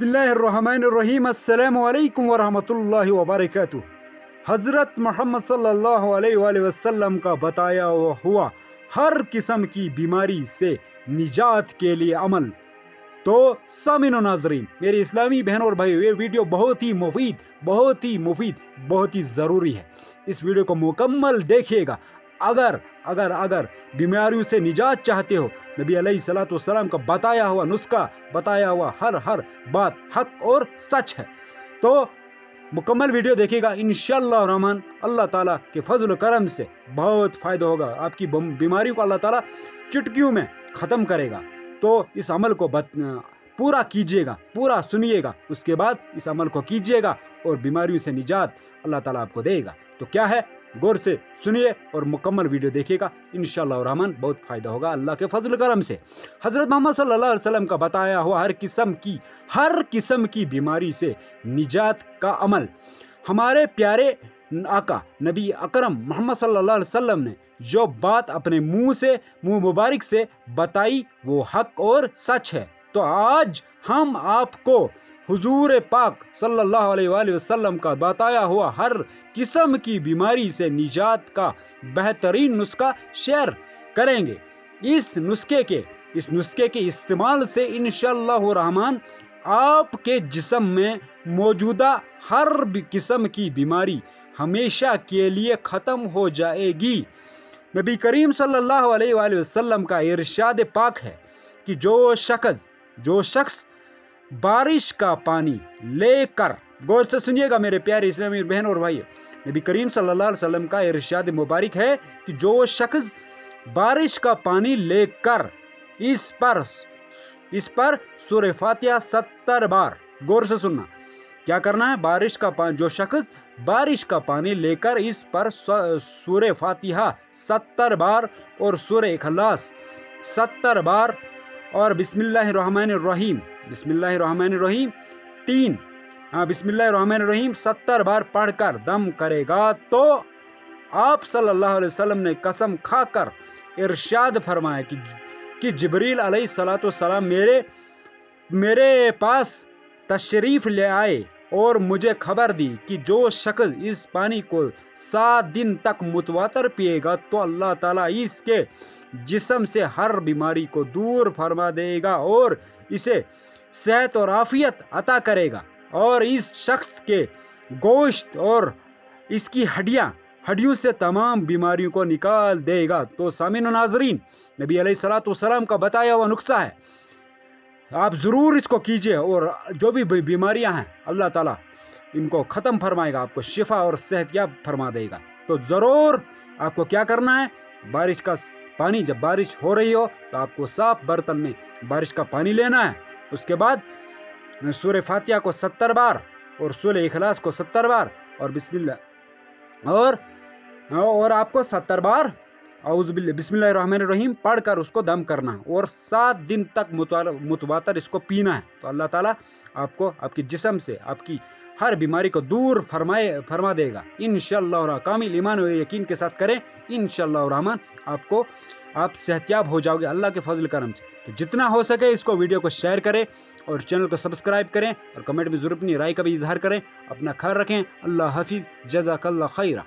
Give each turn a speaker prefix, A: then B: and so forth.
A: बिस्मिल्लाहिर्रहमानिर्रहीम अस्सलामु अलैकुम वरहमतुल्लाहि वबरकातुह। हज़रत मोहम्मद सल्लल्लाहु अलैहि वसल्लम का बताया हुआ हर किस्म की बीमारी से निजात के लिए अमल। तो सामिन नाज़रीन, मेरी इस्लामी बहनों और भाइयों, ये वीडियो बहुत ही मुफीद बहुत ही ज़रूरी है। इस वीडियो को मुकम्मल देखिएगा। अगर बीमारियों से निजात चाहते हो, नबी अलैहिस्सलातु वस्सलाम का बताया हुआ नुस्खा, बताया हुआ हर बात हक और सच है। तो मुकम्मल वीडियो देखिएगा। इंशाअल्लाह रहमान अल्लाह ताला के फजल करम से बहुत फायदा होगा। आपकी बीमारियों को अल्लाह ताला चुटकियों में ख़त्म करेगा। तो इस अमल को पूरा कीजिएगा, पूरा सुनिएगा, उसके बाद इस अमल को कीजिएगा और बीमारियों से निजात अल्लाह ताला आपको देगा। तो क्या है, गौर से सुनिए और मुकम्मल वीडियो देखिएगा। इंशाअल्लाह रहमान बहुत फायदा होगा अल्लाह के फजल करम से। हज़रत मोहम्मद सल्लल्लाहु अलैहि वसल्लम का बताया हुआ हर किस्म की बीमारी से निजात का अमल। हमारे प्यारे आका नबी अकरम मोहम्मद सल्लल्लाहु अलैहि वसल्लम ने जो बात अपने मुंह मुबारक से बताई वो हक और सच है। तो आज हम आपको हुजूर पाक सल्लल्लाहु अलैहि वसल्लम का बताया हुआ हर किस्म की बीमारी से निजात का बेहतरीन नुस्खा शेयर करेंगे। इस नुस्खे के इस्तेमाल से इंशाअल्लाह रहमान आपके जिस्म में मौजूदा हर किस्म की बीमारी हमेशा के लिए ख़त्म हो जाएगी। नबी करीम सल्लल्लाहु अलैहि वसल्लम का इरशाद पाक है कि जो शख्स बारिश का पानी लेकर, गौर से सुनिएगा मेरे प्यारे इस्लामी बहन और भाई, नबी करीम सल्लल्लाहु अलैहि वसल्लम का इरशाद मुबारक है कि जो शख्स बारिश का पानी लेकर इस पर सूरह फातिहा 70 बार, गौर से सुनना, क्या करना है, जो शख्स बारिश का पानी लेकर इस पर सूरह फातिहा 70 बार और सूरह इखलास 70 बार और बिस्मिल्लाहिर्रहमानिर्रहीम 70 बार पढ़कर दम करेगा तो आप सल्लल्लाहु अलैहि वसल्लम ने कसम खाकर इरशाद फरमाया कि जिब्रील अलैहिस्सलातु वस्सलाम मेरे पास तशरीफ ले आए और मुझे खबर दी कि जो शख्स इस पानी को 7 दिन तक मुतवातर पिएगा तो अल्लाह ताला इसके जिस्म से हर बीमारी को दूर फरमा देगा और इसे सेहत और आफियत अता करेगा और इस शख्स के गोश्त और इसकी हड्डियों से तमाम बीमारियों को निकाल देगा। तो सामिन नाज़रीन, नबी अलैहिस्सलातु वस्सलाम का बताया हुआ नुस्खा है, आप ज़रूर इसको कीजिए और जो भी बीमारियां हैं अल्लाह ताला इनको ख़त्म फरमाएगा, आपको शिफा और सेहतयाब फरमा देगा। तो ज़रूर आपको क्या करना है, बारिश का पानी, जब बारिश हो रही हो तो आपको साफ बर्तन में बारिश का पानी लेना है। उसके बाद सूरह फातिहा को 70 बार और सूरह इखलास को 70 बार और बिस्मिल्लाह और आपको 70 बार बिस्मिल्लाहिर्रहमानिर्रहीम पढ़कर उसको दम करना है और 7 दिन तक मुतवातर इसको पीना है। तो अल्लाह ताला आपको आपके जिस्म से आपकी हर बीमारी को दूर फरमा देगा इंशाअल्लाह। कामिल ईमान और यकीन के साथ करें, इंशाअल्लाह रहमान आप सेहतयाब हो जाओगे अल्लाह के फजल करम से। तो जितना हो सके इसको वीडियो को शेयर करें और चैनल को सब्सक्राइब करें और कमेंट में ज़रूर अपनी राय का भी इजहार करें। अपना ख्याल रखें। अल्लाह हाफिज़, जज़ाकल्लाह खैरा।